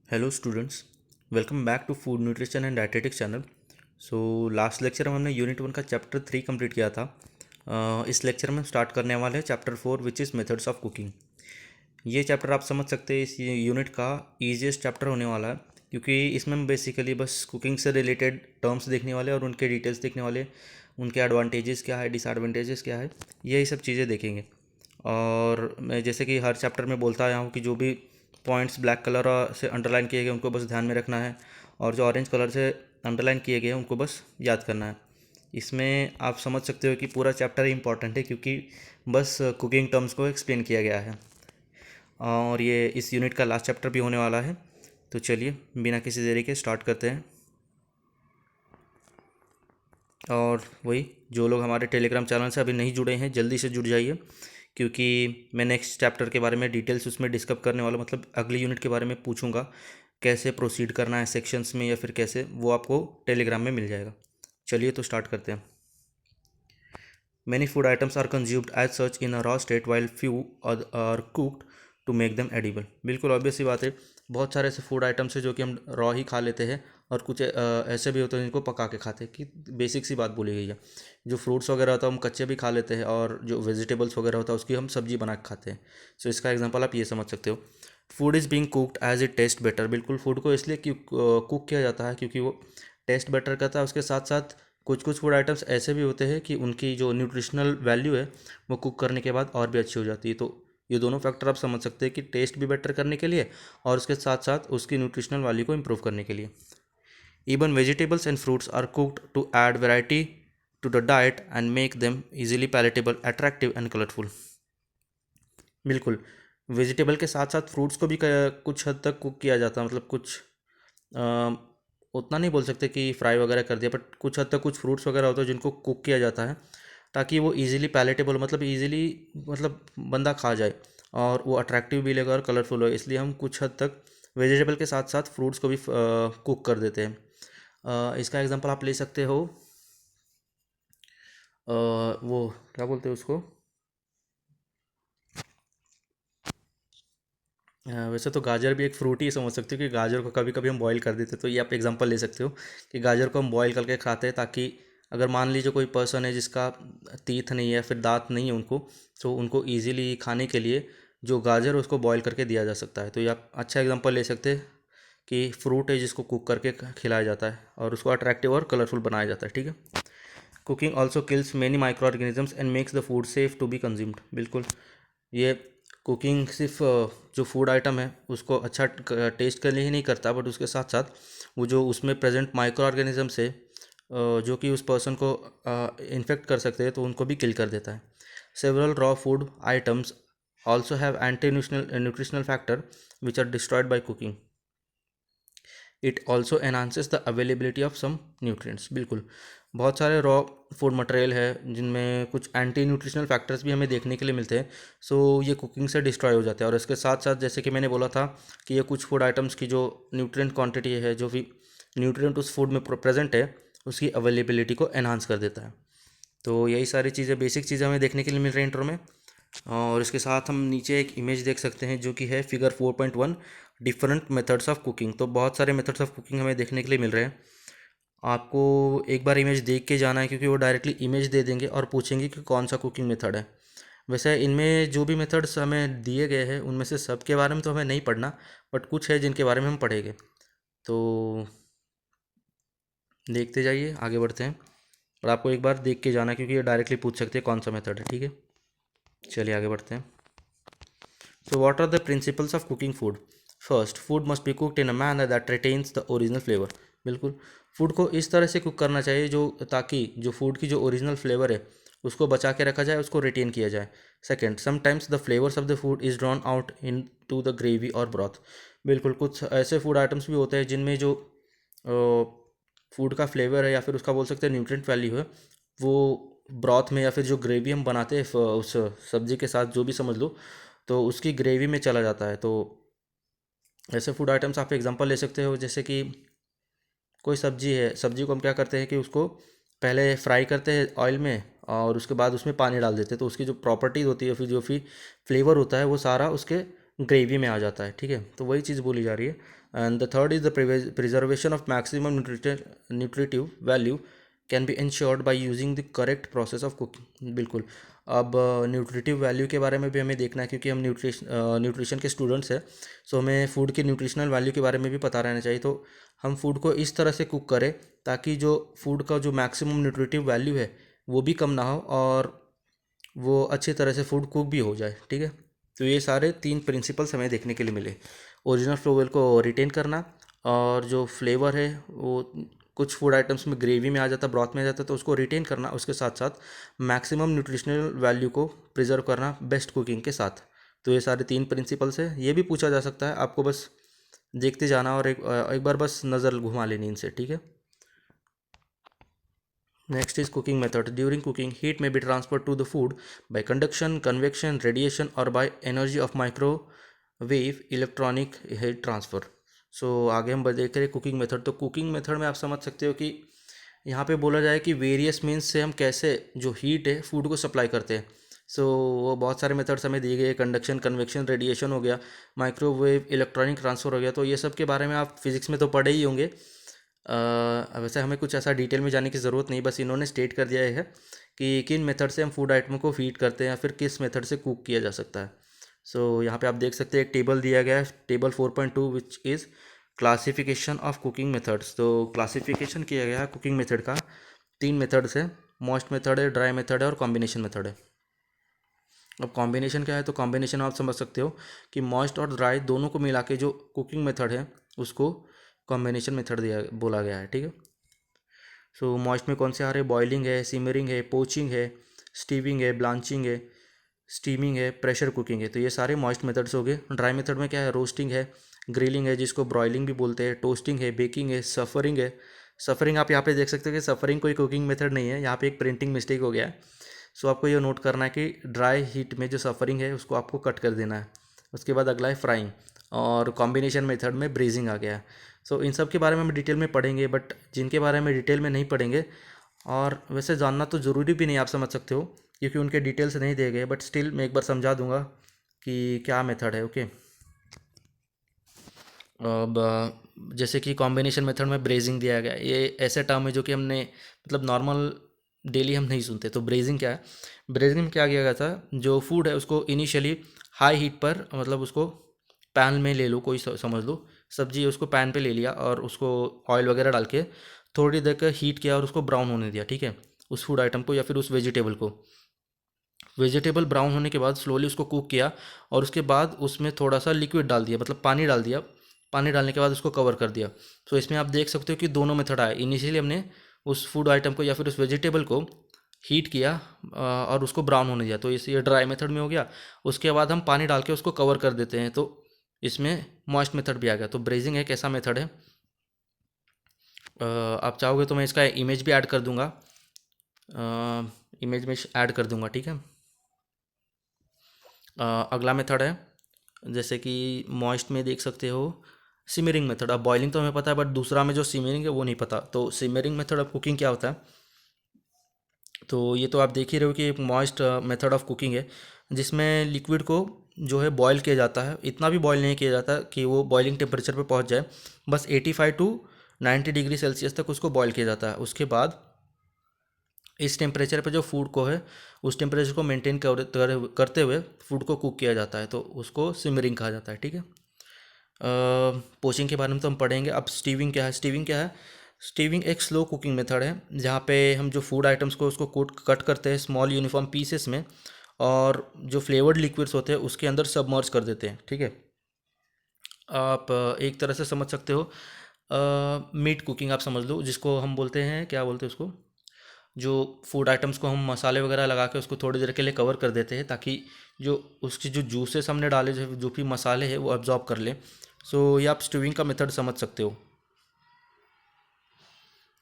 Hello students, welcome back to food nutrition and dietetics channel. So last lecture में हमने unit 1 का chapter 3 complete किया था। इस लेक्चर में हम स्टार्ट करने वाले हैं chapter 4 which is methods of cooking. ये चैप्टर आप समझ सकते हैं इस यूनिट का ईजीएस्ट चैप्टर होने वाला है, क्योंकि इसमें हम बेसिकली बस कुकिंग से रिलेटेड टर्म्स देखने वाले हैं और उनके डिटेल्स देखने वाले हैं। उनके एडवांटेजेस क्या है, डिसएडवांटेजेस क्या है, यही सब चीज़ें देखेंगे। और मैं जैसे कि हर चैप्टर में बोलता आया हूँ कि जो भी पॉइंट्स ब्लैक कलर से अंडरलाइन किए गए उनको बस ध्यान में रखना है, और जो ऑरेंज कलर से अंडरलाइन किए गए हैं उनको बस याद करना है। इसमें आप समझ सकते हो कि पूरा चैप्टर इंपॉर्टेंट है, क्योंकि बस कुकिंग टर्म्स को एक्सप्लेन किया गया है। और ये इस यूनिट का लास्ट चैप्टर भी होने वाला है। तो चलिए बिना किसी देरी के स्टार्ट करते हैं। और वही, जो लोग हमारे टेलीग्राम चैनल से अभी नहीं जुड़े हैं जल्दी से जुड़ जाइए, क्योंकि मैं नेक्स्ट चैप्टर के बारे में डिटेल्स उसमें डिस्कस करने वाला, मतलब अगली यूनिट के बारे में पूछूंगा, कैसे प्रोसीड करना है सेक्शंस में या फिर कैसे, वो आपको टेलीग्राम में मिल जाएगा। चलिए तो स्टार्ट करते हैं। Many food items are consumed as such in a raw state while few are cooked to make them edible। बिल्कुल ऑब्वियस सी बात है, बहुत सारे ऐसे फूड आइटम्स है जो कि हम रॉ ही खा लेते हैं, और कुछ ऐसे भी होते हैं जिनको पका के खाते हैं। कि बेसिक सी बात बोली गई है, जो फ्रूट्स वगैरह होता है हम कच्चे भी खा लेते हैं, और जो वेजिटेबल्स वगैरह होता है उसकी हम सब्जी बना के खाते हैं। सो इसका एग्जांपल आप ये समझ सकते हो। Food is being cooked as it taste better. बिल्कुल, फूड को इसलिए कुक किया जाता है क्योंकि वो टेस्ट बेटर करता है। उसके साथ साथ कुछ कुछ फूड आइटम्स ऐसे भी होते हैं कि उनकी जो न्यूट्रिशनल वैल्यू है वो कुक करने के बाद और भी अच्छी हो जाती है। तो ये दोनों फैक्टर आप समझ सकते हैं कि टेस्ट भी बेटर करने के लिए और उसके साथ साथ उसकी न्यूट्रिशनल वैल्यू को इम्प्रूव करने के लिए। Even vegetables and fruits are cooked to add variety to the diet and make them easily palatable, attractive and colourful. बिल्कुल, वेजिटेबल के साथ साथ फ्रूट्स को भी कुछ हद तक कुक किया जाता है, मतलब कुछ उतना नहीं बोल सकते कि फ्राई वगैरह कर दिया, बट कुछ हद तक कुछ फ्रूट्स वगैरह होते हैं जिनको कुक किया जाता है, ताकि वो इजीली पैलेटेबल, मतलब इजीली, मतलब बंदा खा जाए और वो अट्रैक्टिव भी लगे और कलरफुल हो। इसलिए हम कुछ हद तक वेजिटेबल के साथ साथ फ्रूट्स को भी कुक कर देते हैं। इसका एग्जांपल आप ले सकते हो, वो क्या बोलते हैं उसको, वैसे तो गाजर भी एक फ्रूट ही समझ सकते हो, कि गाजर को कभी कभी हम बॉईल कर देते हैं। तो ये आप एग्जांपल ले सकते हो कि गाजर को हम बॉईल करके खाते हैं, ताकि अगर मान लीजिए कोई पर्सन है जिसका तीथ नहीं है, फिर दांत नहीं है उनको, तो उनको इजीली खाने के लिए जो गाजर है उसको बॉईल करके दिया जा सकता है। तो ये आप अच्छा एग्जांपल ले सकते हैं कि फ्रूट है जिसको कुक करके खिलाया जाता है और उसको अट्रैक्टिव और कलरफुल बनाया जाता है। ठीक है। Cooking also kills many microorganisms and makes the food safe to be consumed. बिल्कुल, ये कुकिंग सिर्फ जो फूड आइटम है उसको अच्छा टेस्ट के लिए ही नहीं करता, बट उसके साथ साथ वो जो उसमें प्रेजेंट माइक्रो ऑर्गेनिजम्स है, जो कि उस पर्सन को इन्फेक्ट कर सकते हैं, तो उनको भी किल कर देता है। Several raw food items also have anti nutritional factor which are destroyed by cooking. It also enhances the availability of some nutrients. बिल्कुल, बहुत सारे रॉ फूड मटेरियल है जिनमें कुछ एंटी न्यूट्रिशनल फैक्टर्स भी हमें देखने के लिए मिलते हैं। सो ये कुकिंग से डिस्ट्रॉय हो जाते हैं। और इसके साथ साथ जैसे कि मैंने बोला था कि ये कुछ फूड आइटम्स की जो न्यूट्रिएंट क्वांटिटी है, जो भी न्यूट्रिएंट उस फूड में प्रेजेंट है, उसकी अवेलेबिलिटी को एनहांस कर देता है। तो यही सारी चीज़ें, बेसिक चीज़ें हमें देखने के लिए मिल रही हैं इंट्रो में। और इसके साथ हम नीचे एक इमेज देख सकते हैं जो कि है figure 4.1, different methods of cooking. तो बहुत सारे मेथड्स ऑफ कुकिंग हमें देखने के लिए मिल रहे हैं। आपको एक बार इमेज देख के जाना है, क्योंकि वो डायरेक्टली इमेज दे देंगे और पूछेंगे कि कौन सा कुकिंग मेथड है। वैसे इनमें जो भी मेथड्स हमें दिए गए हैं उनमें से सब के बारे में तो हमें नहीं पढ़ना, बट कुछ है जिनके बारे में हम पढ़ेंगे। तो देखते जाइए, आगे बढ़ते हैं। और आपको एक बार देख के जाना है, क्योंकि ये डायरेक्टली पूछ सकते हैं कौन सा मेथड है। ठीक है, चलिए आगे बढ़ते हैं। So what are the principles of cooking food? First, food must be cooked in a manner that retains the original flavor। बिल्कुल, फूड को इस तरह से कुक करना चाहिए जो, ताकि जो फूड की जो ओरिजिनल फ्लेवर है उसको बचा के रखा जाए, उसको रिटेन किया जाए। Second, sometimes the flavours of the food is drawn out in to the gravy और ब्रॉथ। बिल्कुल, कुछ ऐसे फूड आइटम्स भी होते हैं जिनमें जो फूड का फ्लेवर है, या फिर उसका बोल सकते हैं न्यूट्रिएंट वैल्यू है, वो ब्रॉथ में या फिर जो ग्रेवी हम बनाते हैं उस सब्जी के साथ, जो भी समझ लो, तो उसकी ग्रेवी में चला जाता है। तो ऐसे फूड आइटम्स आप एग्जांपल ले सकते हो, जैसे कि कोई सब्जी है, सब्जी को हम क्या करते हैं कि उसको पहले फ्राई करते हैं ऑयल में, और उसके बाद उसमें पानी डाल देते हैं, तो उसकी जो प्रॉपर्टीज़ होती है, फिर जो भी फ्लेवर होता है वो सारा उसके ग्रेवी में आ जाता है, ठीक है। तो वही चीज़ बोली जा रही है। And the third is the preservation of maximum nutritive value can be insured by using the correct process of cooking. बिल्कुल। अब न्यूट्रिटिव वैल्यू के बारे में भी हमें देखना है, क्योंकि हम न्यूट्रिशन के स्टूडेंट्स हैं। सो हमें फूड की न्यूट्रिशनल वैल्यू के बारे में भी पता रहना चाहिए। तो हम फूड को इस तरह से कुक करें ताकि जो फूड का जो मैक्सिमम न्यूट्रिटिव वैल्यू है वो भी कम ना हो, और वो अच्छी तरह से फूड कुक भी हो जाए, ठीक है। तो ये सारे 3 प्रिंसिपल्स हमें देखने के लिए मिले। ओरिजिनल फ्लेवर को रिटेन करना, और जो फ्लेवर है वो कुछ फूड आइटम्स में ग्रेवी में आ जाता है, ब्रॉथ में आ जाता है, तो उसको रिटेन करना, उसके साथ साथ मैक्सिमम न्यूट्रिशनल वैल्यू को प्रिजर्व करना बेस्ट कुकिंग के साथ। तो ये सारे 3 प्रिंसिपल्स है। ये भी पूछा जा सकता है, आपको बस देखते जाना और एक बार बस नज़र घुमा लेनी इनसे, ठीक है। Next is cooking method. During cooking, heat may be transferred to the food by conduction, convection, radiation, or by energy of microwave electronic heat transfer. So आगे हम देख रहे हैं कुकिंग मेथड। तो कुकिंग मेथड में आप समझ सकते हो कि यहाँ पे बोला जाए कि वेरियस मीन्स से हम कैसे जो हीट है फूड को सप्लाई करते हैं। सो वो बहुत सारे मेथड्स हमें दिए गए, कंडक्शन, कन्वेक्शन, रेडिएशन हो गया, माइक्रोवेव इलेक्ट्रॉनिक ट्रांसफ़र हो गया। तो ये सब के बारे में आप फिज़िक्स में तो पढ़े ही होंगे। वैसे हमें कुछ ऐसा डिटेल में जाने की ज़रूरत नहीं, बस इन्होंने स्टेट कर दिया है कि किन मेथड से हम फूड आइटमों को हीट करते हैं या फिर किस मेथड से कुक किया जा सकता है। सो यहाँ पे आप देख सकते हैं एक टेबल दिया गया है, table 4.2, which is classification of cooking methods. तो क्लासिफिकेशन किया गया है कुकिंग मेथड का 3 मेथड्स है, मॉइस्ट मेथड है, ड्राई मेथड है और कॉम्बिनेशन मेथड है। अब कॉम्बिनेशन क्या है, तो कॉम्बिनेशन आप समझ सकते हो कि मॉइस्ट और ड्राई दोनों को मिला के जो कुकिंग मेथड है उसको कॉम्बिनेशन मेथड दिया बोला गया है, ठीक है। सो मॉइस्ट में कौन से आ रहे हैं, बॉइलिंग है, सिमरिंग है, पोचिंग है, स्टीविंग है, ब्लांचिंग है, स्टीमिंग है, प्रेशर कुकिंग है। तो ये सारे मॉइस्ट मेथड्स हो गए। ड्राई मेथड में क्या है, रोस्टिंग है, ग्रिलिंग है जिसको ब्रॉयलिंग भी बोलते हैं, टोस्टिंग है, बेकिंग है, सफरिंग है। सफरिंग आप यहाँ पे देख सकते हो कि सफरिंग कोई कुकिंग मेथड नहीं है, यहाँ पे एक प्रिंटिंग मिस्टेक हो गया है। सो आपको ये नोट करना है कि ड्राई हीट में जो सफरिंग है उसको आपको कट कर देना है। उसके बाद अगला है फ्राइंग, और कॉम्बिनेशन मेथड में ब्रीजिंग आ गया है। सो इन सब के बारे में हम डिटेल में पढ़ेंगे, बट जिनके बारे में डिटेल में नहीं पढ़ेंगे, और वैसे जानना तो ज़रूरी भी नहीं, आप समझ सकते हो, क्योंकि उनके डिटेल्स नहीं दिए गए, बट स्टिल मैं एक बार समझा दूंगा कि क्या मेथड है, ओके। अब जैसे कि कॉम्बिनेशन मेथड में ब्रेजिंग दिया गया है, ये ऐसे टर्म है जो कि हमने मतलब नॉर्मल डेली हम नहीं सुनते। तो ब्रेजिंग क्या है, ब्रेजिंग में क्या किया गया था, जो फूड है उसको इनिशियली हाई हीट पर, मतलब उसको पैन में ले लो, कोई समझ लो सब्जी है, उसको पैन पे ले लिया और उसको ऑयल वगैरह डाल के थोड़ी देर का हीट किया और उसको ब्राउन होने दिया, ठीक है, उस फूड आइटम को या फिर उस वेजिटेबल को। वेजिटेबल ब्राउन होने के बाद स्लोली उसको कुक किया, और उसके बाद उसमें थोड़ा सा लिक्विड डाल दिया, मतलब पानी डाल दिया। पानी डालने के बाद उसको कवर कर दिया। तो इसमें आप देख सकते हो कि दोनों मेथड आए। इनिशियली हमने उस फूड आइटम को या फिर उस वेजिटेबल को हीट किया और उसको ब्राउन होने दिया, तो इस ये ड्राई मेथड में हो गया। उसके बाद हम पानी डाल के उसको कवर कर देते हैं, तो इसमें मॉइस्ट मेथड भी आ गया। तो ब्रेजिंग एक ऐसा मेथड है। आप चाहोगे तो मैं इसका इमेज भी ऐड कर दूंगा, इमेज में ऐड कर दूंगा, ठीक है। अगला मेथड है, जैसे कि मॉइस्ट में देख सकते हो सिमरिंग मेथड। अब बॉइलिंग तो हमें पता है, बट दूसरा में जो सिमरिंग है वो नहीं पता। तो सिमरिंग मेथड ऑफ कुकिंग क्या होता है, तो ये तो आप देख ही रहे हो कि एक मॉइस्ट मेथड ऑफ कुकिंग है, जिसमें लिक्विड को जो है बॉयल किया जाता है। इतना भी बॉयल नहीं किया जाता कि वो बॉइलिंग टेम्परेचर पे पहुंच जाए, बस 85 टू 90 डिग्री सेल्सियस तक उसको बॉयल किया जाता है। उसके बाद इस टेम्परेचर पे जो फूड को है उस टेम्परेचर को मेंटेन करते हुए फूड को कुक किया जाता है, तो उसको सिमरिंग कहा जाता है, ठीक है। पोचिंग के बारे में तो हम पढ़ेंगे। अब स्टीविंग क्या है, स्टीविंग क्या है, स्टीविंग एक स्लो कुकिंग मेथड है, जहाँ पे हम जो फूड आइटम्स को उसको कट करते हैं स्मॉल यूनिफॉर्म पीसेस में, और जो फ्लेवर्ड लिक्विड्स होते हैं उसके अंदर सबमर्ज कर देते हैं, ठीक है। आप एक तरह से समझ सकते हो मीट कुकिंग आप समझ लो, जिसको हम बोलते हैं, क्या बोलते हैं उसको, जो फूड आइटम्स को हम मसाले वगैरह लगा के उसको थोड़ी देर के लिए कवर कर देते हैं, ताकि जो उसकी जो जूसेस हमने डाले, जो भी मसाले हैं वो एब्जॉर्ब कर ले। सो ये आप स्टीविंग का मेथड समझ सकते हो।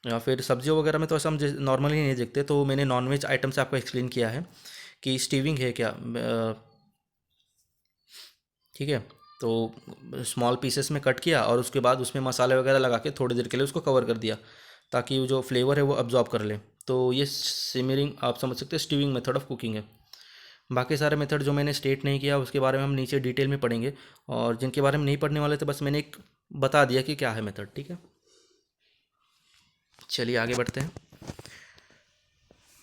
या फिर सब्जियों वगैरह में तो ऐसा हम नॉर्मली नहीं देखते, तो मैंने नॉनवेज आइटम से आपको एक्सप्लेन किया है कि स्टीविंग है क्या, ठीक है। तो स्मॉल पीसेस में कट किया और उसके बाद उसमें मसाले वगैरह लगा के थोड़ी देर के लिए उसको कवर कर दिया, ताकि वो जो फ्लेवर है वो अब्जॉर्ब कर ले। तो ये सिमरिंग आप समझ सकते हैं, स्टीविंग मेथड ऑफ कुकिंग है। बाकी सारे मेथड जो मैंने स्टेट नहीं किया उसके बारे में हम नीचे डिटेल में पढ़ेंगे, और जिनके बारे में नहीं पढ़ने वाले थे बस मैंने एक बता दिया कि क्या है मेथड। ठीक है, चलिए आगे बढ़ते हैं।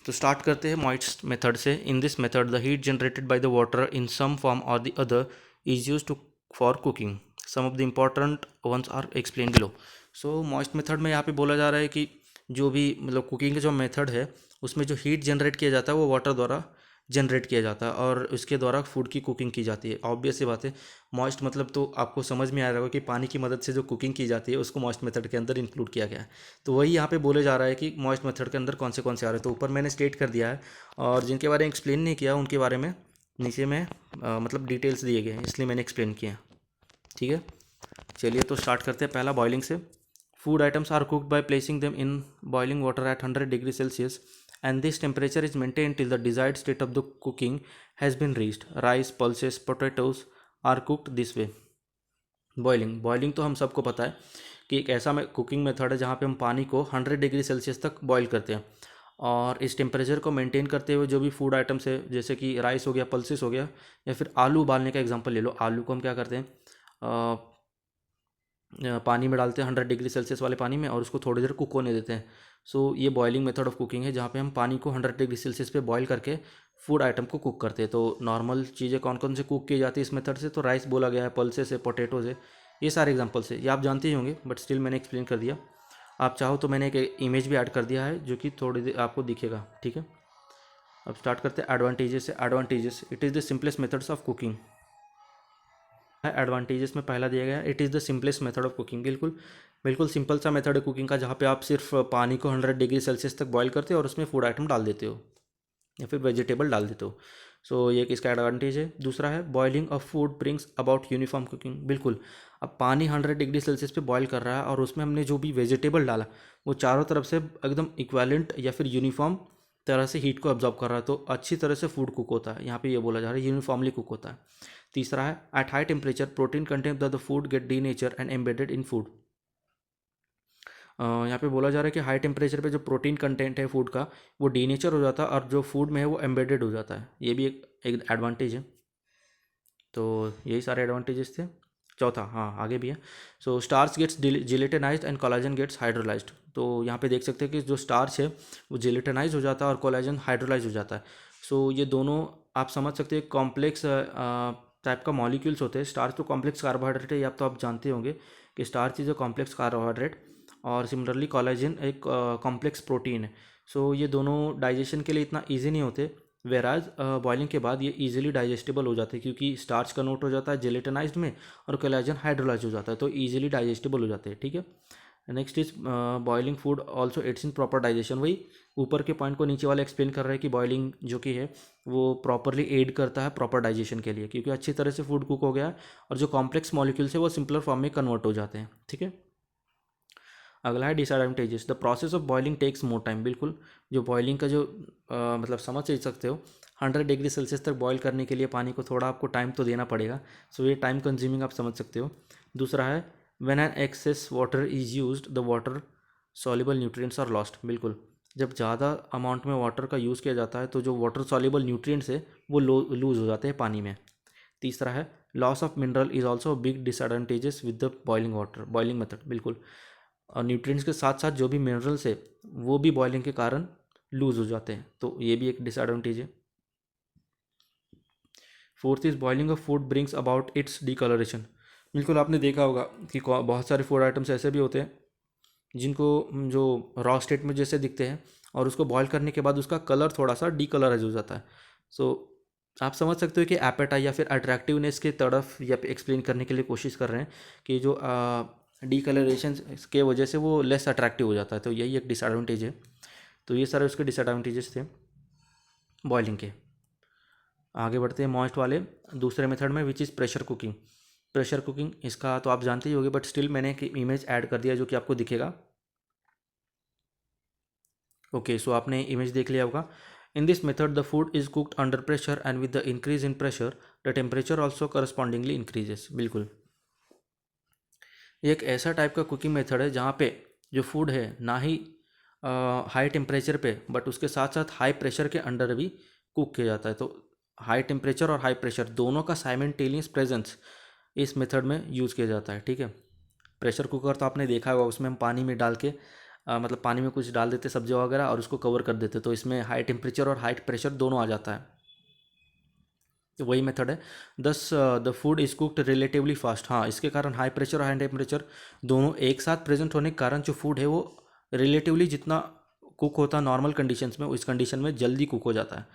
तो स्टार्ट करते हैं मॉइस्ट मेथड से। In this method the heat generated by the water in some form और the other is use to for cooking. Some of the important ones are explain below. So moist method में यहाँ पे बोला जा रहा है कि जो भी मतलब कुकिंग का जो मेथड है उसमें जो हीट जनरेट किया जाता है वो वाटर द्वारा जनरेट किया जाता है और उसके द्वारा फूड की कुकिंग की जाती है। ऑब्वियस सी बात है, मॉइस्ट मतलब तो आपको समझ में आ रहा होगा कि पानी की मदद से जो कुकिंग की जाती है उसको मॉइस्ट मेथड के अंदर इंक्लूड किया गया है। तो वही यहाँ पे बोले जा रहा है कि मॉइस्ट मेथड के अंदर कौन से आ रहे हैं। तो ऊपर मैंने स्टेट कर दिया है, और जिनके बारे में एक्सप्लेन नहीं किया उनके बारे में नीचे में मतलब डिटेल्स दिए गए हैं, इसलिए मैंने एक्सप्लेन किया। ठीक है, चलिए तो स्टार्ट करते हैं पहला बॉइलिंग से। Food items are cooked by placing them in boiling water at 100 degree Celsius and this temperature is maintained till the desired state of the cooking has been reached. Rice, pulses, potatoes are cooked this way. Boiling तो हम सबको पता है कि एक ऐसा cooking method है जहाँ पे हम पानी को 100 डिग्री सेल्सियस तक बॉईल करते हैं, और इस टेम्परेचर को मेंटेन करते हुए जो भी फूड आइटम्स है जैसे कि राइस हो गया, पल्सेस हो गया, या फिर आलू उबालने का एग्जांपल ले लो। आलू को हम क्या करते हैं, पानी में डालते हैं 100 डिग्री सेल्सियस वाले पानी में और उसको थोड़ी देर कुक होने देते हैं। सो ये बॉइलिंग मेथड ऑफ कुकिंग है जहाँ पे हम पानी को 100 डिग्री सेल्सियस पे बॉईल करके फूड आइटम को कुक करते हैं। तो नॉर्मल चीज़ें कौन कौन से कुक की जाती है इस मेथड से, तो राइस बोला गया है, पल्सेस है, पोटैटोज है, ये सारे एग्जाम्पल्स है, ये आप जानते ही होंगे बट स्टिल मैंने एक्सप्लेन कर दिया। आप चाहो तो मैंने एक इमेज भी ऐड कर दिया है जो कि थोड़ी देर आपको दिखेगा। ठीक है, अब स्टार्ट करते हैं एडवांटेजेस से। Advantages, it is the simplest methods of cooking है। एडवांटेजेस में पहला दिया गया है it is the simplest method of cooking. बिल्कुल बिल्कुल सिंपल सा मेथड है कुकिंग का, जहाँ पे आप सिर्फ पानी को 100 डिग्री सेल्सियस तक बॉईल करते हो और उसमें फूड आइटम डाल देते हो या फिर वेजिटेबल डाल देते हो। सो ये किसका एडवांटेज है। दूसरा है boiling of food brings about uniform cooking. बिल्कुल, अब पानी 100 डिग्री सेल्सियस पे बॉईल कर रहा है और उसमें हमने जो भी वेजिटेबल डाला वो चारों तरफ से एकदम इक्वेलेंट या फिर यूनिफॉर्म तरह से हीट को अब्जॉर्ब कर रहा है, तो अच्छी तरह से फूड कुक होता है। यहाँ पे ये बोला जा रहा है यूनिफॉर्मली कुक होता है। तीसरा है at high temperature protein content the food gate D nature and embedded in food. यहाँ पे बोला जा रहा है कि हाई टेम्परेचर पे जो प्रोटीन कंटेंट है फूड का वो डी नेचर हो जाता है और जो फूड में है वो एम्बेडेड हो जाता है। ये भी एक एडवांटेज है। तो यही सारे एडवांटेजेस थे। चौथा, हाँ आगे भी है। So starch gets gelatinised and collagen gets hydrolysed. तो यहाँ पे देख सकते हैं कि जो स्टार्च है वो जिलेटिनाइज हो जाता है और कोलाजन हाइड्रोलाइज हो जाता है। सो ये दोनों आप समझ सकते हैं कॉम्प्लेक्स टाइप का मॉलिक्यूल्स होते हैं। स्टार्च तो कॉम्प्लेक्स कार्बोहाइड्रेट है, या तो आप जानते होंगे कि starch is a complex carbohydrate, और सिमिलरली कोलेजन एक कॉम्प्लेक्स प्रोटीन है। सो ये दोनों डाइजेशन के लिए इतना ईजी नहीं होते, वेराज बॉइलिंग के बाद ये इजीली डाइजेस्टेबल हो जाते हैं क्योंकि स्टार्च कन्वर्ट हो जाता है जेलेटिनाइज्ड में और कोलेजन हाइड्रोलाइज हो जाता है, तो इजीली डाइजेस्टेबल हो जाते हैं। ठीक है, next is boiling food also aids in proper digestion. वही ऊपर के पॉइंट को नीचे वाले एक्सप्लेन कर रहे हैं कि बॉइलिंग जो कि है वो प्रॉपरली एड करता है प्रॉपर डाइजेशन के लिए, क्योंकि अच्छी तरह से फूड कुक हो गया है और जो कॉम्प्लेक्स मॉलिक्यूल्स है वो सिंपलर फॉर्म में कन्वर्ट हो जाते हैं। ठीक है, अगला है disadvantages. The process of boiling takes more time. बिल्कुल, जो बॉइलिंग का जो मतलब समझ ही सकते हो 100 डिग्री सेल्सियस तक बॉईल करने के लिए पानी को थोड़ा आपको टाइम तो देना पड़ेगा। सो ये टाइम कंज्यूमिंग आप समझ सकते हो। दूसरा है when an excess water is used the water soluble nutrients are lost. बिल्कुल, जब ज़्यादा अमाउंट में वाटर का यूज़ किया जाता है तो जो वाटर सॉल्युबल न्यूट्रिएंट्स है वो लूज़ हो जाते हैं पानी में। तीसरा है loss of mineral is also big disadvantages with the boiling water, boiling method. बिल्कुल, और न्यूट्रिएंट्स के साथ साथ जो भी मिनरल्स है वो भी बॉइलिंग के कारण लूज़ हो जाते हैं, तो ये भी एक डिसएडवांटेज है। Fourth is boiling of food brings about its decolouration. बिल्कुल, आपने देखा होगा कि बहुत सारे फूड आइटम्स ऐसे भी होते हैं जिनको जो रॉ स्टेट में जैसे दिखते हैं और उसको बॉईल करने के बाद उसका कलर थोड़ा सा डीकलराइज हो जाता है। सो आप समझ सकते हो कि एपेटाइट या फिर अट्रैक्टिवनेस के तरफ या एक्सप्लेन करने के लिए कोशिश कर रहे हैं कि जो डीकलरेशन के वजह से वो लेस अट्रैक्टिव हो जाता है, तो यही एक डिसएडवांटेज है। तो ये सारे उसके डिसएडवांटेजेस थे बॉइलिंग के। आगे बढ़ते हैं मॉइस्ट वाले दूसरे मेथड में, which is pressure cooking. Pressure cooking इसका तो आप जानते ही होंगे बट स्टिल मैंने एक इमेज ऐड कर दिया जो कि आपको दिखेगा। ओके, सो आपने इमेज देख लिया होगा। इन this method the food is cooked under pressure and with the increase in pressure the temperature also correspondingly increases. बिल्कुल, ये एक ऐसा टाइप का कुकिंग मेथड है जहाँ पे जो फूड है ना ही हाई टेम्परेचर पे बट उसके साथ साथ हाई प्रेशर के अंडर भी कुक किया जाता है। तो हाई टेम्परेचर और हाई प्रेशर दोनों का साइमल्टेनियस प्रेजेंस इस मेथड में यूज़ किया जाता है, ठीक है। प्रेशर कुकर तो आपने देखा होगा, उसमें हम पानी में डाल के मतलब पानी में कुछ डाल देते सब्जी वगैरह और उसको कवर कर देते, तो इसमें हाई टेम्परेचर और हाई प्रेशर दोनों आ जाता है, तो वही मेथड है। दस the food is cooked relatively fast. हाँ, इसके कारण हाई प्रेशर और हाई टेम्परेचर दोनों एक साथ प्रेजेंट होने के कारण जो फूड है वो रिलेटिवली जितना कुक होता है नॉर्मल कंडीशंस में, उस कंडीशन में जल्दी कुक हो जाता है।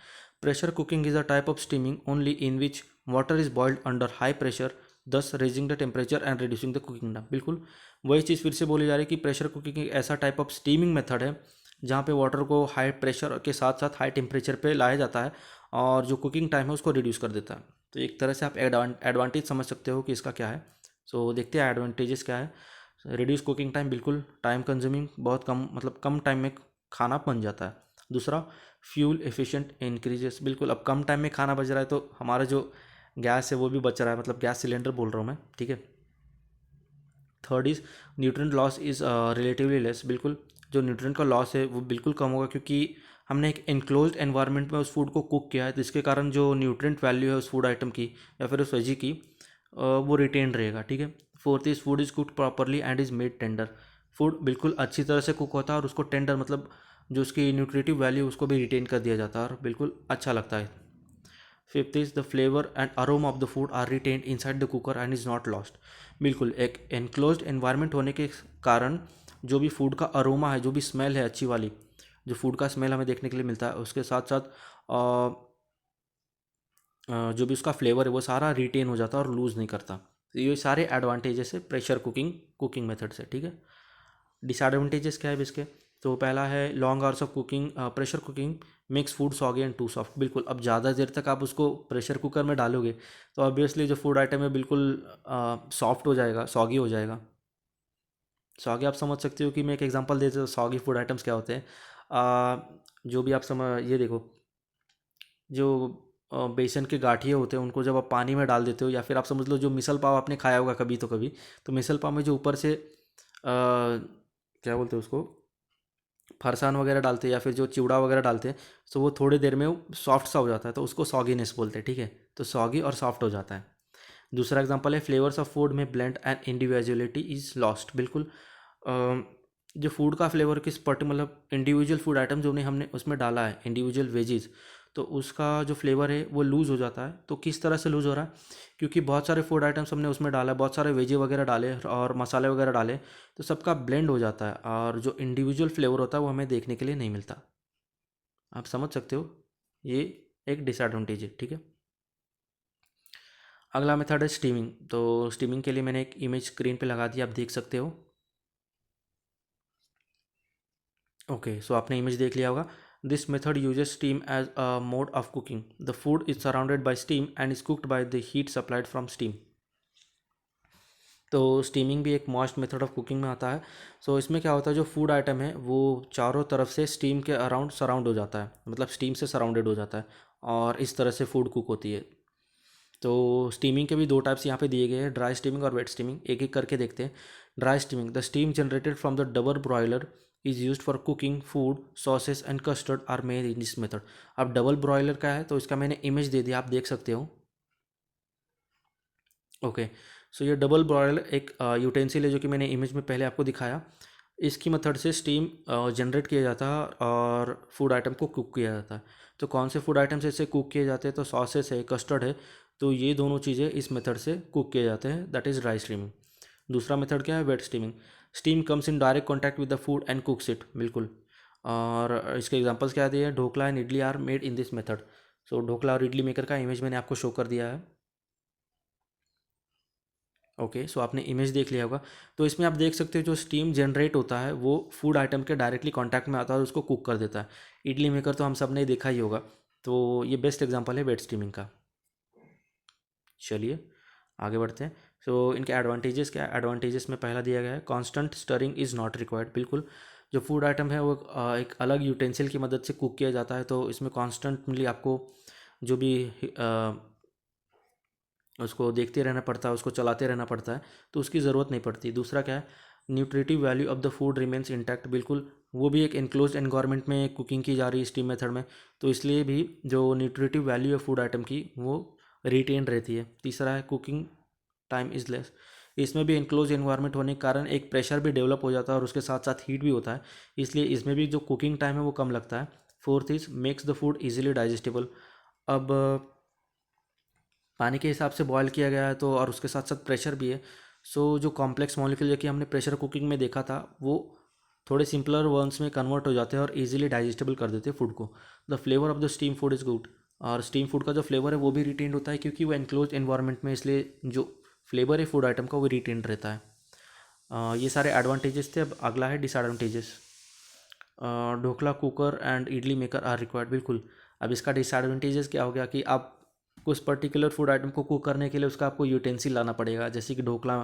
Pressure cooking is a type of steaming only in which water is boiled under high pressure, thus raising the temperature and reducing the cooking time. बिल्कुल वही चीज़ फिर से बोली जा रही है कि प्रेशर कुकिंग एक ऐसा टाइप ऑफ स्टीमिंग मेथड है जहाँ पे वाटर को हाई प्रेशर के साथ साथ हाई टेम्परेचर पे लाया जाता है और जो कुकिंग टाइम है उसको रिड्यूस कर देता है। तो एक तरह से आप एडवांटेज समझ सकते हो कि इसका क्या है। सो देखते हैं एडवांटेजेस क्या है। रिड्यूस कुकिंग टाइम, बिल्कुल टाइम कंज्यूमिंग, बहुत कम मतलब कम टाइम में खाना बन जाता है। दूसरा, फ्यूल एफिशिएंट इंक्रीजेस, बिल्कुल अब कम टाइम में खाना बच रहा है तो हमारा जो गैस है वो भी बच रहा है, मतलब गैस सिलेंडर बोल रहा हूँ मैं, ठीक है। Third is nutrient loss is relatively less, बिल्कुल जो न्यूट्रिएंट का लॉस है वो बिल्कुल कम होगा क्योंकि हमने एक इनक्लोज्ड एनवायरनमेंट में उस फूड को कुक किया है, जिसके कारण जो न्यूट्रिएंट वैल्यू है उस फूड आइटम की या फिर उस वेजी की वो रिटेन रहेगा, ठीक है। Fourth is food is cooked properly and is made tender, food बिल्कुल अच्छी तरह से कुक होता है और उसको टेंडर मतलब जो उसकी न्यूट्रिटिव वैल्यू उसको भी रिटेन कर दिया जाता है और बिल्कुल अच्छा लगता है। Fifth is the flavour and aroma of the food are retained inside the cooker and is not lost, बिल्कुल एक एनक्लोज्ड एनवायरनमेंट होने के कारण जो भी फूड का अरोमा है, जो भी स्मेल है अच्छी वाली, जो फूड का स्मेल हमें देखने के लिए मिलता है, उसके साथ साथ जो भी उसका फ्लेवर है वो सारा रिटेन हो जाता है और लूज़ नहीं करता। तो ये सारे एडवांटेजेस है प्रेशर कुकिंग मेथड से, ठीक है। डिसएडवांटेजेस क्या है इसके, तो पहला है long hours of cooking, pressure cooking makes food soggy and too soft, बिल्कुल अब ज़्यादा देर तक आप उसको प्रेशर कुकर में डालोगे तो ऑब्वियसली जो फूड आइटम है बिल्कुल सॉफ्ट हो जाएगा, सॉगी हो जाएगा। सॉगी आप समझ सकते हो कि मैं एक एग्जांपल देते हूँ सॉगी फूड आइटम्स क्या होते हैं। जो भी आप समझ, ये देखो जो बेसन के गाठिए होते हैं उनको जब आप पानी में डाल देते हो या फिर आप समझ लो जो मिसल पाव आपने खाया होगा कभी तो कभी, तो मिसल पाव में जो ऊपर से क्या बोलते हैं उसको, फरसान वगैरह डालते हैं या फिर जो चिवड़ा वगैरह डालते हैं, तो वो थोड़ी देर में सॉफ्ट सा हो जाता है, तो उसको सॉगीनेस बोलते हैं, ठीक है। तो सॉगी और सॉफ्ट हो जाता है। दूसरा एग्जांपल है फ्लेवर्स ऑफ फूड में blend and individuality is lost, बिल्कुल जो फूड का फ्लेवर किस मतलब इंडिविजुअल फूड आइटम जो हमने उसमें डाला है, इंडिविजुअल वेजीज, तो उसका जो फ्लेवर है वो लूज़ हो जाता है। तो किस तरह से लूज़ हो रहा है, क्योंकि बहुत सारे फूड आइटम्स हमने उसमें डाला है, बहुत सारे वेजी वगैरह डाले और मसाले वगैरह डाले, तो सबका ब्लेंड हो जाता है और जो इंडिविजुअल फ्लेवर होता है वो हमें देखने के लिए नहीं मिलता। आप समझ सकते हो, ये एक डिसएडवांटेज है, ठीक है। अगला मेथड है स्टीमिंग। तो स्टीमिंग के लिए मैंने एक इमेज स्क्रीन पे लगा दी, आप देख सकते हो। ओके, सो आपने इमेज देख लिया होगा। This method uses steam as a mode of cooking, the food is surrounded by steam and is cooked by the heat supplied from steam. तो स्टीमिंग भी एक मोस्ट मेथड ऑफ कुकिंग में आता है। सो इसमें क्या होता है, जो फूड आइटम है वो चारों तरफ से स्टीम के अराउंड सराउंड हो जाता है, मतलब स्टीम से सराउंडेड हो जाता है और इस तरह से फूड कुक होती है। तो स्टीमिंग के भी दो टाइप्स यहाँ पे दिए गए हैं, ड्राई स्टीमिंग और वेट स्टीमिंग, एक एक करके देखते हैं। Dry steaming, the steam generated from the double broiler is used for cooking food sauces and custard are made in this method. अब डबल ब्रॉयलर का है तो इसका मैंने इमेज दे दिया, आप देख सकते हो। ओके, सो ये डबल ब्रॉयलर एक यूटेंसिल है जो कि मैंने इमेज में पहले आपको दिखाया। इसकी मेथड से स्टीम जनरेट किया जाता है और फूड आइटम को कुक किया जाता है। तो कौन से फूड आइटम्स ऐसे कुक किए जाते हैं, तो सॉसेस है, कस्टर्ड है, तो ये दोनों चीज़ें इस मेथड से कुक किए जाते हैं, दैट इज़ ड्राई स्टीमिंग। दूसरा मेथड क्या है, wet steaming. Steam comes in direct contact with the food and cooks it, बिल्कुल। और इसके एग्जांपल्स क्या दिए हैं, dhokla and idli are made in this method. So dhokla और इडली मेकर का इमेज मैंने आपको शो कर दिया है। ओके, सो आपने इमेज देख लिया होगा। तो इसमें आप देख सकते हो जो स्टीम जनरेट होता है वो फूड आइटम के डायरेक्टली कांटेक्ट में आता है और उसको कुक कर देता है। इडली मेकर तो हम सब ने देखा ही होगा। तो ये बेस्ट एग्जांपल है वेट स्टीमिंग का। चलिए आगे बढ़ते हैं। सो इनके एडवांटेजेस क्या है, एडवांटेजेस में पहला दिया गया है constant stirring is not required, बिल्कुल जो फूड आइटम है वो एक अलग यूटेंसिल की मदद से कुक किया जाता है, तो इसमें कॉन्स्टेंटली आपको जो भी उसको देखते रहना पड़ता है, उसको चलाते रहना पड़ता है, तो उसकी ज़रूरत नहीं पड़ती। दूसरा क्या है, nutritive value of the food remains intact, बिल्कुल वो भी एक इनक्लोज एनवायरनमेंट में कुकिंग की जा रही है स्टीम मेथड में, तो इसलिए भी जो न्यूट्रिटिव वैल्यू है फूड आइटम की वो रिटेन रहती है। तीसरा है कुकिंग टाइम इज़ लेस, इसमें भी इनक्लोज एनवायरनमेंट होने के कारण एक प्रेशर भी डेवलप हो जाता है और उसके साथ साथ हीट भी होता है, इसलिए इसमें भी जो कुकिंग टाइम है वो कम लगता है। Fourth is makes the food easily digestible. अब पानी के हिसाब से बॉयल किया गया है तो, और उसके साथ साथ प्रेशर भी है, सो जो कॉम्प्लेक्स मॉलिक्यूल जो कि हमने प्रेशर कुकिंग में देखा था वो थोड़े सिंपलर वर्न्स में कन्वर्ट हो जाते हैं और इजीली डाइजेस्टेबल कर देते हैं फूड को। The flavour of the steam food is good, और स्टीम फूड का जो फ्लेवर है वो भी रिटेन्ड होता है क्योंकि वो एनक्लोज एनवायरनमेंट में, इसलिए जो फ्लेवर है फूड आइटम का वो रिटेन्ड रहता है। ये सारे एडवांटेजेस थे। अब अगला है disadvantages. Dhokla cooker and idli maker are required, बिल्कुल। अब इसका डिसएडवांटेजेस क्या हो गया कि आप उस पर्टिकुलर फूड आइटम को कुक करने के लिए उसका आपको यूटेंसिल लाना पड़ेगा, जैसे कि ढोकला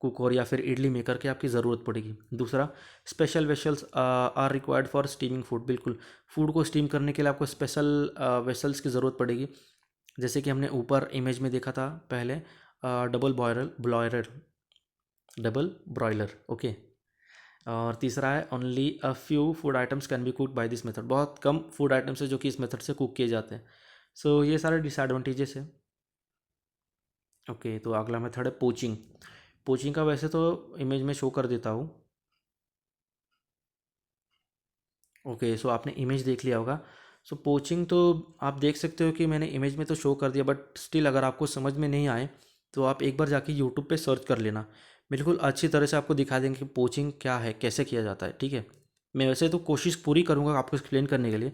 कुकर या फिर इडली मेकर की आपकी ज़रूरत पड़ेगी। दूसरा, special vessels are required for steaming food, बिल्कुल। फूड को स्टीम करने के लिए आपको स्पेशल वेसल्स की ज़रूरत पड़ेगी, जैसे कि हमने ऊपर इमेज में देखा था पहले, डबल ब्रॉयलर, ओके। और तीसरा है only a few food items can be cook by this method, बहुत कम फूड आइटम्स है जो कि इस मेथड से कुक किए जाते हैं। सो ये सारे डिसएडवांटेजेस है। ओके, तो अगला मेथड है पोचिंग। पोचिंग का वैसे तो इमेज में शो कर देता हूँ। ओके, सो आपने इमेज देख लिया होगा। सो पोचिंग तो आप देख सकते हो कि मैंने इमेज में तो शो कर दिया, बट स्टिल अगर आपको समझ में नहीं आए तो आप एक बार जाके यूट्यूब पे सर्च कर लेना, बिल्कुल अच्छी तरह से आपको दिखा देंगे कि पोचिंग क्या है, कैसे किया जाता है, ठीक है। मैं वैसे तो कोशिश पूरी करूँगा आपको एक्सप्लेन करने के लिए,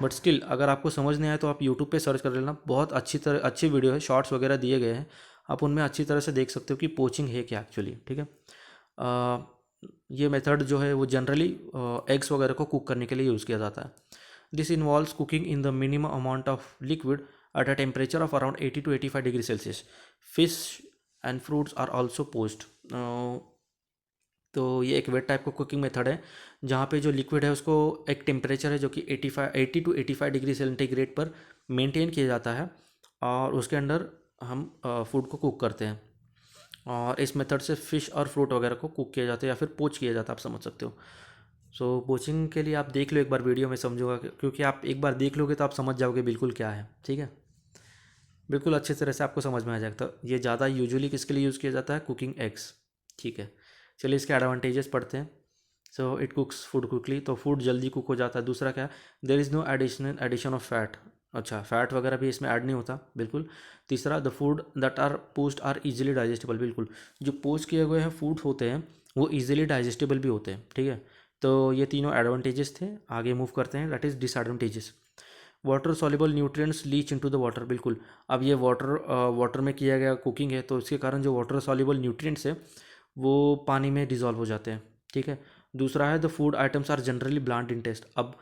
बट स्टिल अगर आपको समझ नहीं आए तो आप यूट्यूब पे सर्च कर लेना, बहुत अच्छी वीडियो है, शॉर्ट्स वगैरह दिए गए हैं, आप उनमें अच्छी तरह से देख सकते हो कि पोचिंग है क्या एक्चुअली, ठीक है। ये मेथड जो है वो जनरली एग्स वगैरह को कुक करने के लिए यूज़ किया जाता है। This involves cooking in the minimum amount of liquid at a temperature of around 80 to 85 degree Celsius. Fish and fruits are also poached. तो ये एक वेट टाइप का कुकिंग मेथड है जहाँ पे जो लिक्विड है उसको एक टेम्परेचर है जो कि 80 to 85 डिग्री सेंटीग्रेड पर मेंटेन किया जाता है, और उसके अंदर हम फूड को कुक करते हैं, और इस मेथड से फ़िश और फ्रूट वगैरह को कुक किया जाता है या फिर पोच किया जाता है, आप समझ सकते हो। सो पोचिंग के लिए आप देख लो एक बार वीडियो में, समझोगा क्योंकि आप एक बार देख लोगे तो आप समझ जाओगे बिल्कुल क्या है, ठीक है। बिल्कुल अच्छे तरह से आपको समझ में आ जाएगा। तो ये ज़्यादा यूजुअली किसके लिए यूज़ किया जाता है, कुकिंग एग्स, ठीक है। चलिए इसके एडवांटेजेस पढ़ते हैं। So it cooks food quickly, तो फूड जल्दी कुक हो जाता है। दूसरा क्या, there is no addition of fat, अच्छा फैट वगैरह भी इसमें ऐड नहीं होता, बिल्कुल। तीसरा, the food that are poached are easily digestible, बिल्कुल। जो पोस्ट किए हुए हैं फूड होते हैं वो इजीली डाइजेस्टेबल भी होते हैं, ठीक है। तो ये तीनों एडवांटेजेस थे। आगे मूव करते हैं, that is disadvantages. Water soluble nutrients leach into the water, बिल्कुल। अब ये वाटर में किया गया कुकिंग है तो इसके कारण जो वाटर सॉल्युबल न्यूट्रिएंट्स है वो पानी में डिज़ोल्व हो जाते हैं, ठीक है। दूसरा है the food items are generally bland in taste. अब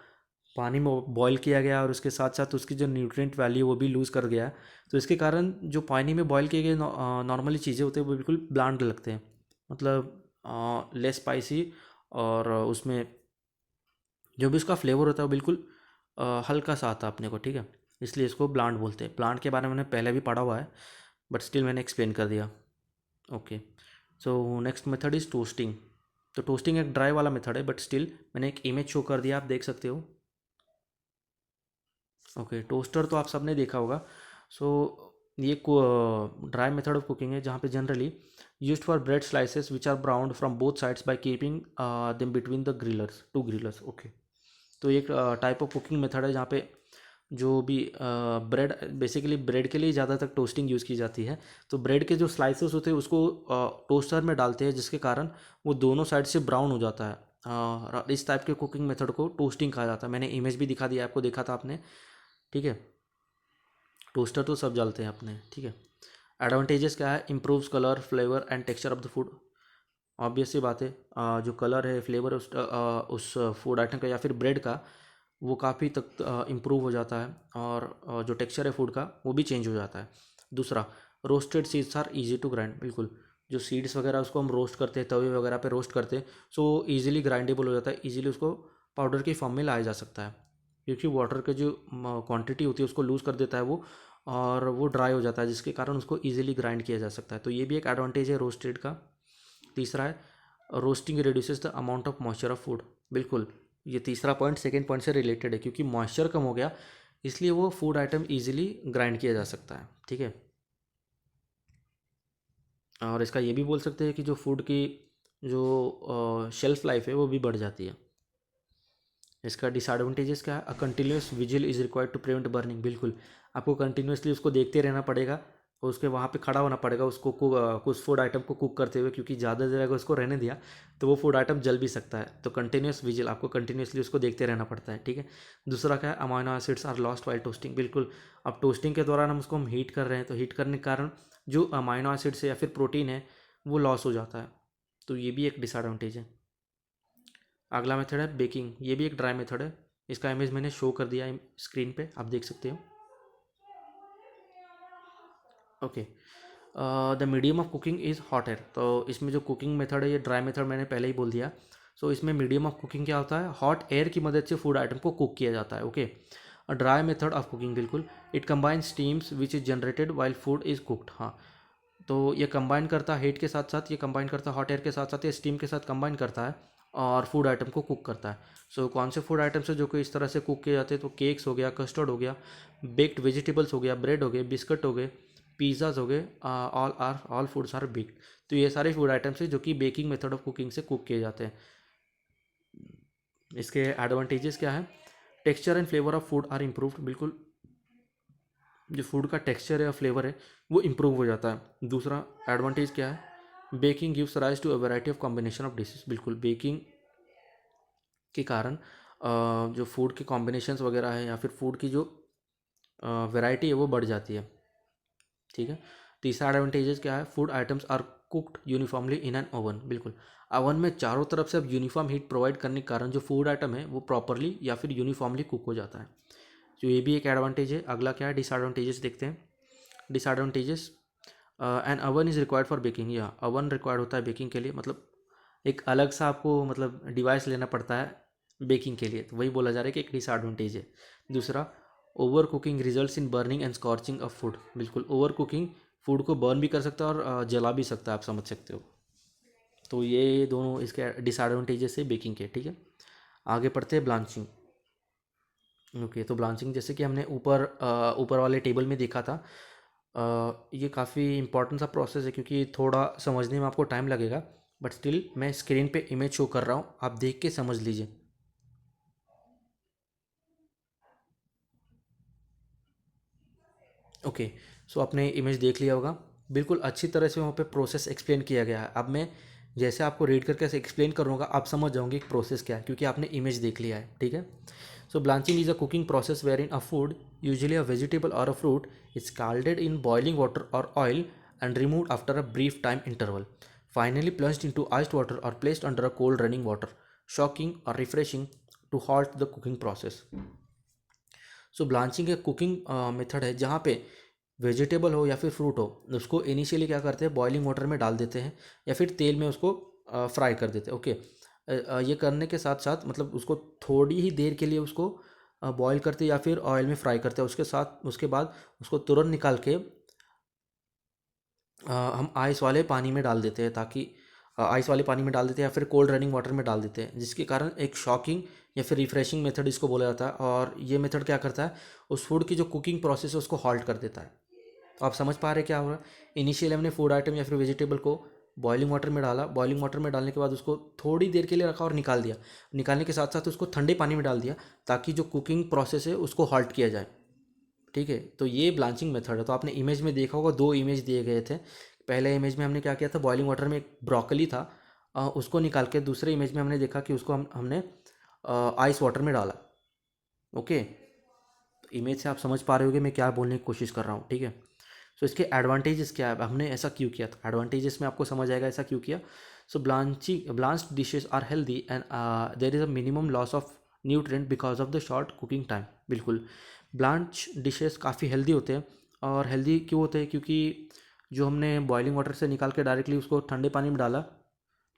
पानी में बॉईल किया गया और उसके साथ साथ उसकी जो न्यूट्रिएंट वैल्यू वो भी लूज़ कर गया है, तो इसके कारण जो पानी में बॉईल किए गए नॉर्मली चीज़ें होते हैं वो बिल्कुल ब्लॉन्ड लगते हैं, मतलब लेस स्पाइसी, और उसमें जो भी उसका फ्लेवर होता है वो बिल्कुल हल्का सा आता है अपने को, ठीक है। इसलिए इसको ब्लांड बोलते हैं। प्लांट के बारे में मैंने पहले भी पढ़ा हुआ है, बट स्टिल मैंने एक्सप्लेन कर दिया। Okay, so next method is toasting. तो टोस्टिंग एक ड्राई वाला मेथड है, बट स्टिल मैंने एक इमेज शो कर दिया, आप देख सकते हो। ओके, टोस्टर तो आप सबने देखा होगा। सो ये ड्राई मेथड ऑफ कुकिंग है जहाँ पे generally used for bread slices which are browned from both sides by keeping them between the grillers, two grillers, okay. तो एक टाइप ऑफ कुकिंग मेथड है जहाँ पे जो भी ब्रेड, बेसिकली ब्रेड के लिए ज़्यादातर टोस्टिंग यूज़ की जाती है। तो ब्रेड के जो स्लाइसेस होते हैं उसको टोस्टर में डालते हैं जिसके कारण वो दोनों साइड से ब्राउन हो जाता है। इस टाइप के कुकिंग मेथड को टोस्टिंग कहा जाता है। मैंने इमेज भी दिखा दिया आपको, देखा था आपने, ठीक है। टोस्टर तो सब जलते हैं अपने, ठीक है। एडवांटेजेस क्या है, improves colour flavour and texture of the food. Obvious सी बात है, जो कलर है फ्लेवर उस फूड आइटम का या फिर ब्रेड का वो काफ़ी तक इम्प्रूव हो जाता है, और जो टेक्सचर है फूड का वो भी चेंज हो जाता है। दूसरा, roasted seeds are easy to grind, बिल्कुल। जो सीड्स वगैरह उसको हम रोस्ट करते हैं, तवे वगैरह पे रोस्ट करते हैं, सो ईजिली ग्राइंडेबल हो जाता है, ईजिली उसको पाउडर की फॉर्म में लाया जा सकता है, क्योंकि वाटर की जो क्वांटिटी होती है उसको लूज़ कर देता है वो, और वो ड्राई हो जाता है जिसके कारण उसको ईजिली ग्राइंड किया जा सकता है। तो ये भी एक एडवांटेज है रोस्टेड का। तीसरा है roasting reduces the amount of moisture of food. बिल्कुल, ये तीसरा पॉइंट सेकेंड पॉइंट से रिलेटेड है, क्योंकि मॉइस्चर कम हो गया इसलिए वो फूड आइटम इजीली ग्राइंड किया जा सकता है। ठीक है, और इसका ये भी बोल सकते हैं कि जो फूड की जो शेल्फ लाइफ है वो भी बढ़ जाती है। इसका डिसएडवांटेजेस क्या है? A continuous vigil is required to prevent burning. बिल्कुल, आपको कंटिन्यूसली उसको देखते रहना पड़ेगा और उसके वहाँ पे खड़ा होना पड़ेगा उसको कुछ फूड आइटम को कुक करते हुए, क्योंकि ज़्यादा देर अगर उसको रहने दिया तो वो फूड आइटम जल भी सकता है। तो कंटिन्यूस विजिल, आपको कंटिन्यूसली उसको देखते रहना पड़ता है। ठीक है, दूसरा क्या है? Amino acids are lost while toasting. बिल्कुल, अब टोस्टिंग के दौरान हम उसको हीट कर रहे हैं, तो हीट करने के कारण जो अमाइनो एसिड्स है या फिर प्रोटीन है वो लॉस हो जाता है। तो ये भी एक डिसएडवांटेज है। अगला मेथड है बेकिंग। ये भी एक ड्राई मेथड है। इसका इमेज मैंने शो कर दिया है स्क्रीन पे, आप देख सकते हो। Okay, the medium of cooking is hot air. तो इसमें जो कुकिंग मेथड है, ये ड्राई मेथड मैंने पहले ही बोल दिया। सो इसमें मीडियम ऑफ कुकिंग क्या होता है? हॉट एयर की मदद से फूड आइटम को कुक किया जाता है। Okay, dry method of cooking, बिल्कुल, it combine steams which is generated while food is cooked. हाँ, तो ये कंबाइन करता है हीट के साथ साथ, ये कंबाइन करता है हॉट एयर के साथ साथ, ये स्टीम के साथ कंबाइन करता है और फूड आइटम को कुक करता है। सो कौन से फूड आइटम्स है जो कि इस तरह से कुक किए जाते हैं? तो केक्स हो गया, कस्टर्ड हो गया, बेक्ड वेजिटेबल्स हो गया, ब्रेड हो गए, बिस्किट हो गए, पिज़्ज़ाज हो गए, ऑल फूड्स आर बेक्ड। तो ये सारे फूड आइटम्स हैं जो कि बेकिंग मेथड ऑफ कुकिंग से कुक किए जाते हैं। इसके एडवांटेजेस क्या है? Texture and flavour of food are improved. बिल्कुल, जो फूड का टेक्सचर है या फ्लेवर है वो इम्प्रूव हो जाता है। दूसरा एडवांटेज क्या है? Baking gives rise to a variety of combination of dishes. बिल्कुल, बेकिंग के कारण जो फूड के कॉम्बिनेशंस वगैरह है या फिर फूड की जो वैरायटी है वो बढ़ जाती है। ठीक है, तीसरा एडवांटेजेस क्या है? Food items are cooked uniformly in an oven. बिल्कुल, ओवन में चारों तरफ से अब यूनिफॉर्म हीट प्रोवाइड करने के कारण जो फूड आइटम है वो प्रॉपरली या फिर यूनिफॉर्मली कुक हो जाता है। तो ये भी एक एडवांटेज है। अगला क्या है? डिसएडवांटेजेस देखते हैं। Disadvantages, an oven is required for baking. या ओवन रिक्वायर्ड होता है बेकिंग के लिए, मतलब एक अलग सा आपको मतलब डिवाइस लेना पड़ता है बेकिंग के लिए। तो वही बोला जा रहा है कि एक डिसएडवांटेज है। दूसरा, over cooking results in burning and scorching of food. बिल्कुल, ओवर कुकिंग फूड को बर्न भी कर सकता है और जला भी सकता है, आप समझ सकते हो। तो ये दोनों इसके डिसएडवांटेजेस है बेकिंग के। ठीक है, आगे पढ़ते हैं ब्लांचिंग। ओके, तो ब्लांचिंग जैसे कि हमने ऊपर वाले टेबल में देखा था, ये काफ़ी इंपॉर्टेंट सा प्रोसेस है, क्योंकि थोड़ा समझने में आपको टाइम लगेगा, बट स्टिल मैं स्क्रीन पे इमेज शो कर रहा हूँ, आप देख के समझ लीजिए। ओके, सो आपने इमेज देख लिया होगा। बिल्कुल अच्छी तरह से वहाँ पे प्रोसेस एक्सप्लेन किया गया है। अब मैं जैसे आपको रीड करके ऐसे एक्सप्लेन करूँगा, आप समझ जाओगे कि प्रोसेस क्या है, क्योंकि आपने इमेज देख लिया है। ठीक है, so blanching is a cooking process where in a food, usually a vegetable or a fruit, is scalded in boiling water or oil and removed after a brief time interval, finally plunged into iced water or placed under a cold running water, shocking or refreshing to halt the cooking process. So blanching एक cooking method है जहाँ पे vegetable हो या फिर fruit हो, उसको initially क्या करते हैं? बॉइलिंग वाटर में डाल देते हैं या फिर तेल में उसको फ्राई कर देते हैं। ओके, ये करने के साथ साथ मतलब उसको थोड़ी ही देर के लिए उसको बॉईल करते हैं या फिर ऑयल में फ्राई करते हैं। उसके बाद उसको तुरंत निकाल के हम आइस वाले पानी में डाल देते हैं, ताकि आइस वाले पानी में डाल देते हैं या फिर कोल्ड रनिंग वाटर में डाल देते हैं, जिसके कारण एक शॉकिंग या फिर रिफ्रेशिंग मेथड इसको बोला जाता है। और ये मेथड क्या करता है? उस फूड की जो कुकिंग प्रोसेस है उसको हॉल्ट कर देता है। तो आप समझ पा रहे हैं क्या हो रहा है? इनिशियली हमने फूड आइटम या फिर वेजिटेबल को बॉइलिंग वाटर में डाला, बॉइलिंग वाटर में डालने के बाद उसको थोड़ी देर के लिए रखा और निकाल दिया, निकालने के साथ साथ उसको ठंडे पानी में डाल दिया, ताकि जो कुकिंग प्रोसेस है उसको हॉल्ट किया जाए। ठीक है, तो ये ब्लांचिंग मेथड है। तो आपने इमेज में देखा होगा, दो इमेज दिए गए थे। पहले इमेज में हमने क्या किया था? बॉइलिंग वाटर में एक ब्रोकली था, उसको निकाल के दूसरे इमेज में हमने देखा कि उसको हमने आइस वाटर में डाला। ओके, इमेज से आप समझ पा रहे होगे मैं क्या बोलने की कोशिश कर रहा हूँ। ठीक है, सो इसके एडवांटेजेस क्या है? हमने ऐसा क्यों किया था, एडवांटेजेस में आपको समझ आएगा ऐसा क्यों किया। So blanched dishes are healthy and there is a minimum loss of nutrient because of the short cooking time. बिल्कुल, ब्लांच डिशेस काफ़ी हेल्दी होते हैं। और हेल्दी क्यों होते हैं? क्योंकि जो हमने बॉइलिंग वाटर से निकाल के डायरेक्टली उसको ठंडे पानी में डाला,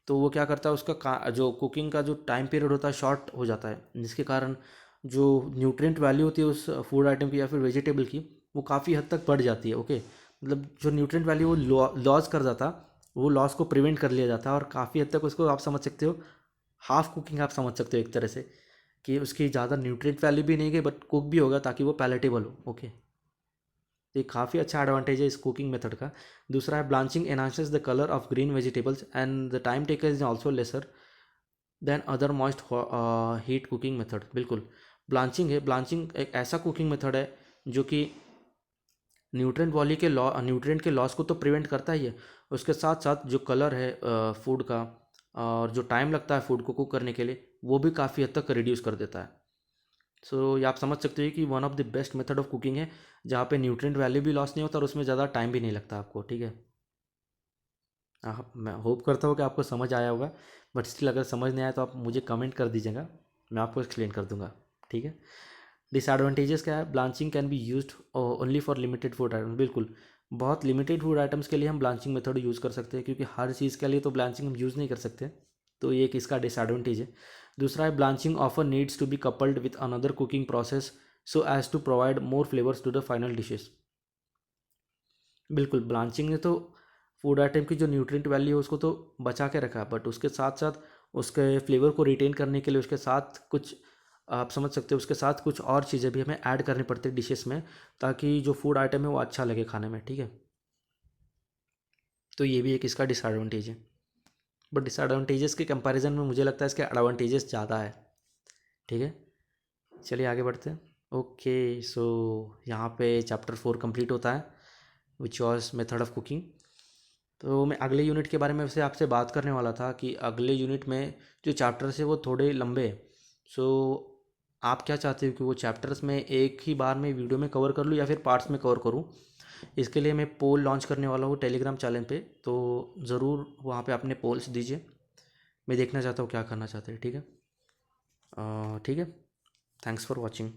तो वो क्या करता है? जो कुकिंग का जो टाइम पीरियड होता है शॉर्ट हो जाता है, जिसके कारण जो न्यूट्रिएंट वैल्यू होती है उस फूड आइटम की या फिर वेजिटेबल की, वो काफ़ी हद तक बढ़ जाती है। ओके, मतलब जो न्यूट्रिएंट वैल्यू वो लॉस कर जाता, वो लॉस को प्रिवेंट कर लिया जाता है, और काफ़ी हद तक उसको आप समझ सकते हो हाफ कुकिंग आप समझ सकते हो एक तरह से, कि उसकी ज़्यादा न्यूट्रिएंट वैल्यू भी नहीं गई बट कुक भी होगा ताकि वो पैलेटेबल हो। ओके, तो ये काफ़ी अच्छा एडवांटेज है इस कुकिंग मेथड का। दूसरा है blanching enhances the colour of green vegetables and the time taken is also lesser than other moist heat cooking method. बिल्कुल, ब्लांचिंग है, ब्लांचिंग एक ऐसा कुकिंग मेथड है जो कि न्यूट्रिएंट के लॉस को तो प्रिवेंट करता ही है, उसके साथ साथ जो कलर है फूड का और जो टाइम लगता है फूड को कुक करने के लिए वो भी काफ़ी हद तक रिड्यूस कर देता है। सो ये आप समझ सकते हो कि one of the best method of cooking है जहाँ पे न्यूट्रिएंट वैल्यू भी लॉस नहीं होता और उसमें ज़्यादा टाइम भी नहीं लगता आपको। ठीक है, मैं होप करता हूँ कि आपको समझ आया होगा, बट स्टिल अगर समझ नहीं आया तो आप मुझे कमेंट कर दीजिएगा, मैं आपको एक्सप्लेन कर दूंगा। ठीक है, डिसएडवांटेजेस क्या है? Blanching can be used only for limited food items. बिल्कुल, बहुत लिमिटेड फूड आइटम्स के लिए हम ब्लांचिंग मेथड यूज़ कर सकते हैं, क्योंकि हर चीज़ के लिए तो ब्लांचिंग हम यूज़ नहीं कर सकते, तो ये एक इसका डिसएडवांटेज है। दूसरा है blanching offer needs to be coupled with another cooking process so as to provide more flavours to the final dishes. बिल्कुल, ब्लांचिंग ने तो फूड आइटम की जो न्यूट्रिएंट वैल्यू है उसको तो बचा के रखा, बट उसके साथ साथ उसके फ्लेवर को रिटेन करने के लिए उसके साथ कुछ आप समझ सकते हो उसके साथ कुछ और चीज़ें भी हमें ऐड करनी पड़ती है डिशेस में, ताकि जो फूड आइटम है वो अच्छा लगे खाने में। ठीक है, तो ये भी एक इसका डिसएडवांटेज है, बट डिसएडवांटेजेस के कंपैरिजन में मुझे लगता है इसके एडवांटेजेस ज़्यादा है। ठीक है, चलिए आगे बढ़ते हैं। ओके, सो यहाँ पे चैप्टर 4 कंप्लीट होता है which was method of cooking. तो मैं अगले यूनिट के बारे में वैसे आपसे बात करने वाला था कि अगले यूनिट में जो चैप्टर्स है वो थोड़े लंबे हैं। सो आप क्या चाहते हो कि वो चैप्टर्स में एक ही बार में वीडियो में कवर कर लूँ या फिर पार्ट्स में कवर करूँ? इसके लिए मैं पोल लॉन्च करने वाला हूँ टेलीग्राम चैनल पे, तो ज़रूर वहाँ पे अपने पोल्स दीजिए, मैं देखना चाहता हूँ क्या करना चाहते हैं। ठीक है, ठीक है, थैंक्स फॉर वॉचिंग।